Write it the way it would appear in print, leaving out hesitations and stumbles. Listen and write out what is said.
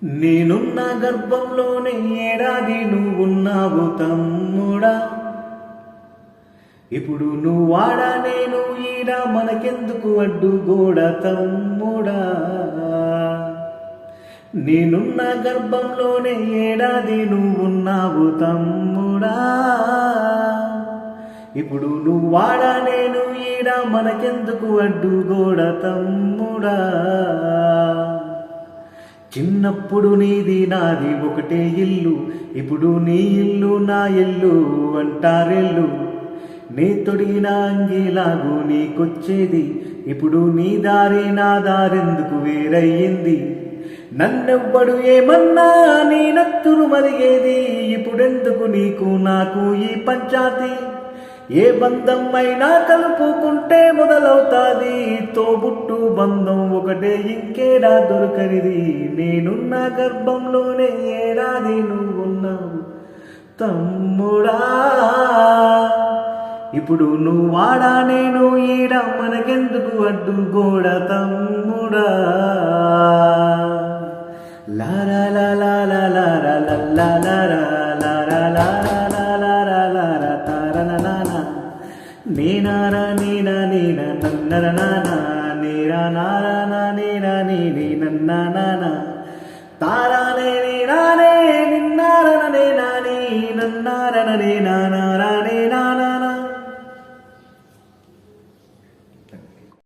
నేనున్న గర్భంలోనే ఏడాది నువ్వున్నావు తమ్ముడా. ఇప్పుడు నువ్వాడా నేను ఈడ మనకెందుకు అడ్డుగోడ తమ్ముడా. నేనున్న గర్భంలోనే ఏడాది నువ్వున్నావు తమ్ముడా. ఇప్పుడు నువ్వాడా నేను ఈడ మనకెందుకు అడ్డుగోడ తమ్ముడా. చిన్నప్పుడు నీది నాది ఒకటే ఇల్లు, ఇప్పుడు నీ ఇల్లు నా ఇల్లు అంటారెల్లు. నీ తొడిగిన అంగిలాగు నీకొచ్చేది, ఇప్పుడు నీ దారి నా దారెందుకు వేరయ్యింది. నన్నెవ్వడు ఏమన్నా నీ నత్తురు మరిగేది, ఇప్పుడెందుకు నీకు నాకు ఈ పంచాతి. ఏ బంధం అయినా కలుపుకుంటే మొదలవుతాది, తోబుట్టు బంధం ఒకటే ఇంకేడా దొరకనిది. నేనున్న గర్భంలోనే ఏడాది నువ్వున్నావు తమ్ముడా. ఇప్పుడు నువ్వాడా నేను ఈడ మనకెందుకు అడ్డుగోడ తమ్ముడా. లారా లారా లారా లారా లారా లారా లారా లారా తారనా నీనారా నీనా నీనా నన్నర నానా నీరా నారా నీరా నీ నన్నా నానా.